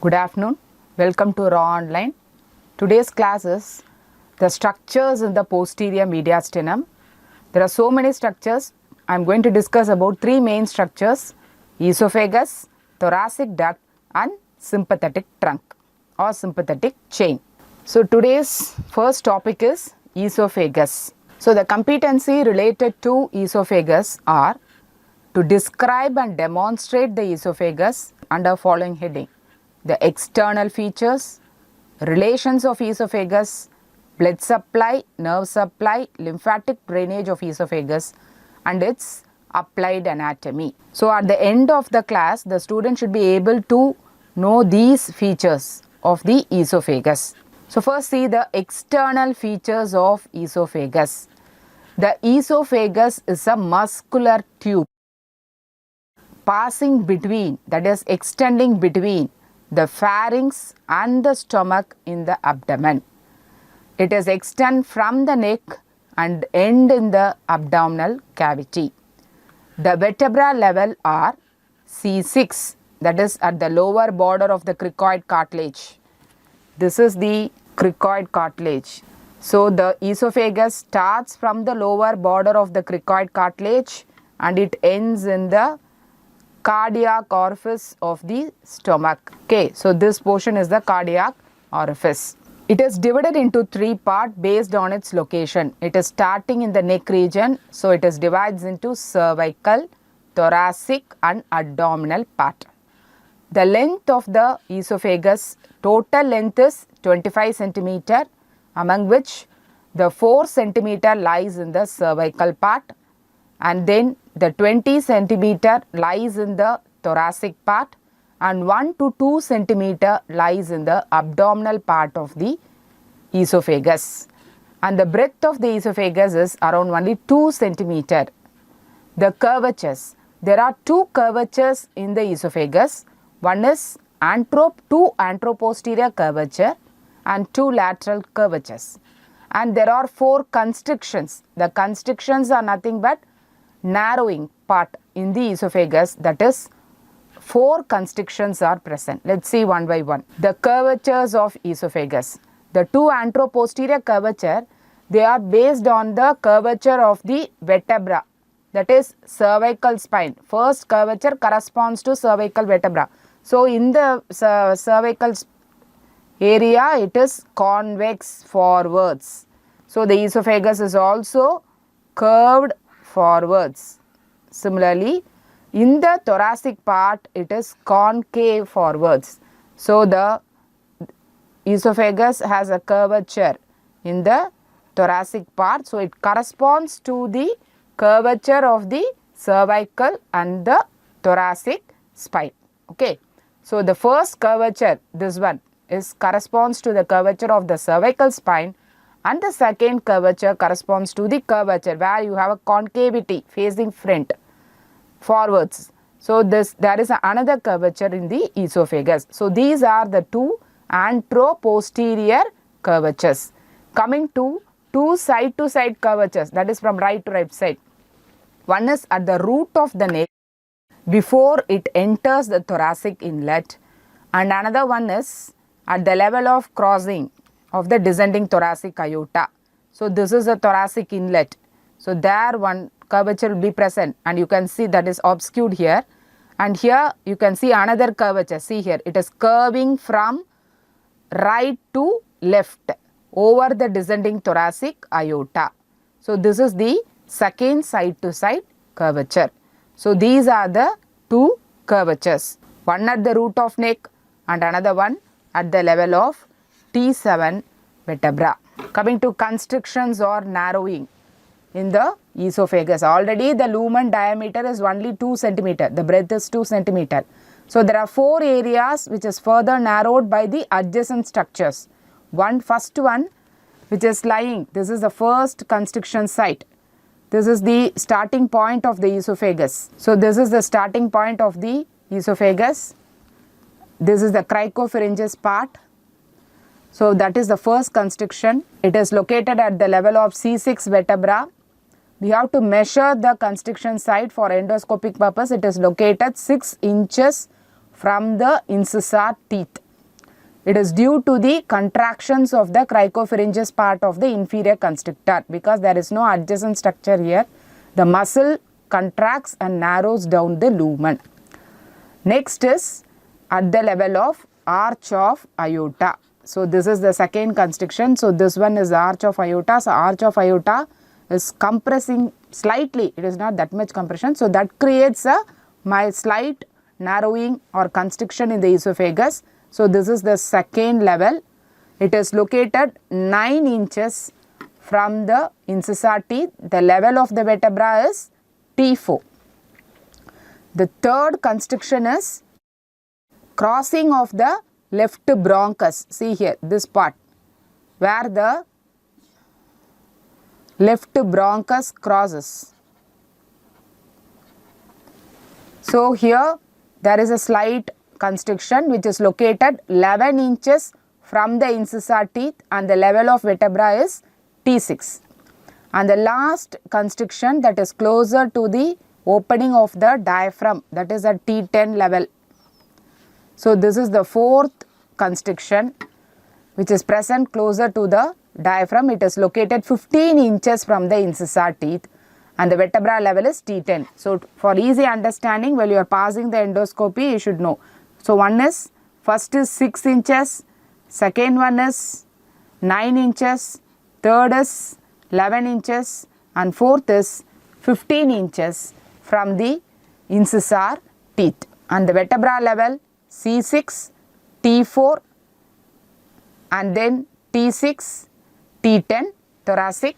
Good afternoon. Welcome to Raaonline. Today's class is the structures in the posterior mediastinum. There are so many structures. I am going to discuss about three main structures: esophagus, thoracic duct and sympathetic trunk or sympathetic chain. So today's first topic is esophagus. So the competency related to esophagus are to describe and demonstrate the esophagus under following heading: the external features, relations of esophagus, blood supply, nerve supply, lymphatic drainage of esophagus and its applied anatomy. So at the end of the class, the student should be able to know these features of the esophagus. So first see the external features of esophagus. The esophagus is a muscular tube passing between, that is extending between the pharynx and the stomach in the abdomen. It is extend from the neck and end in the abdominal cavity. The vertebra level are C6, that is at the lower border of the cricoid cartilage. This is the cricoid cartilage. So the esophagus starts from the lower border of the cricoid cartilage and it ends in the cardiac orifice of the stomach. Okay, so this portion is the cardiac orifice. It is divided into three parts based on its location. It is starting in the neck region, so it is divides into cervical, thoracic and abdominal part. The length of the esophagus, total length is 25 centimeter, among which the 4 centimeter lies in the cervical part and then the 20 centimeter lies in the thoracic part and 1 to 2 centimeter lies in the abdominal part of the esophagus. And the breadth of the esophagus is around only 2 centimeter. The curvatures. There are two curvatures in the esophagus. One is two anteroposterior curvature and two lateral curvatures. And there are 4 constrictions. The constrictions are nothing but narrowing part in the esophagus, that is 4 constrictions are present. Let's see one by one. The curvatures of esophagus. The two anteroposterior curvature, they are based on the curvature of the vertebra, that is cervical spine. First curvature corresponds to cervical vertebra. So in the cervical area it is convex forwards. So the esophagus is also curved forwards. Similarly, in the thoracic part it is concave forwards. So the esophagus has a curvature in the thoracic part, so it corresponds to the curvature of the cervical and the thoracic spine. Okay, so the first curvature, this one, is corresponds to the curvature of the cervical spine, and the second curvature corresponds to the curvature where you have a concavity facing front forwards. So there is another curvature in the esophagus. So these are the two anteroposterior curvatures. Coming to two side to side curvatures, that is from right to right side. One is at the root of the neck before it enters the thoracic inlet, and another one is at the level of crossing of the descending thoracic aorta. So this is a thoracic inlet. So there one curvature will be present and you can see that is obscured here, and here you can see another curvature. See here, it is curving from right to left over the descending thoracic aorta. So this is the second side to side curvature. So these are the two curvatures, one at the root of neck and another one at the level of T7 vertebra. Coming to constrictions or narrowing in the esophagus. Already the lumen diameter is only 2 centimeter. The breadth is 2 centimeter. So there are 4 areas which is further narrowed by the adjacent structures. First one which is lying. This is the first constriction site. This is the starting point of the esophagus. So this is the starting point of the esophagus. This is the cricopharyngeus part. So that is the first constriction. It is located at the level of C6 vertebra. We have to measure the constriction site for endoscopic purpose. It is located 6 inches from the incisor teeth. It is due to the contractions of the cricopharyngeus part of the inferior constrictor because there is no adjacent structure here. The muscle contracts and narrows down the lumen. Next is at the level of arch of aorta. So this is the second constriction. So this one is the arch of aorta. So arch of aorta is compressing slightly. It is not that much compression. So that creates a slight narrowing or constriction in the esophagus. So this is the second level. It is located 9 inches from the incisor teeth. The level of the vertebra is T4. The third constriction is crossing of the left bronchus. See here, this part where the left bronchus crosses. So here there is a slight constriction which is located 11 inches from the incisor teeth and the level of vertebra is T6. And the last constriction that is closer to the opening of the diaphragm, that is at T10 level. So this is the fourth constriction which is present closer to the diaphragm. It is located 15 inches from the incisor teeth and the vertebra level is T10. So for easy understanding, while you are passing the endoscopy, you should know. So first is 6 inches, second one is 9 inches, third is 11 inches and fourth is 15 inches from the incisor teeth. And the vertebra level C6, T4 and then T6, T10 thoracic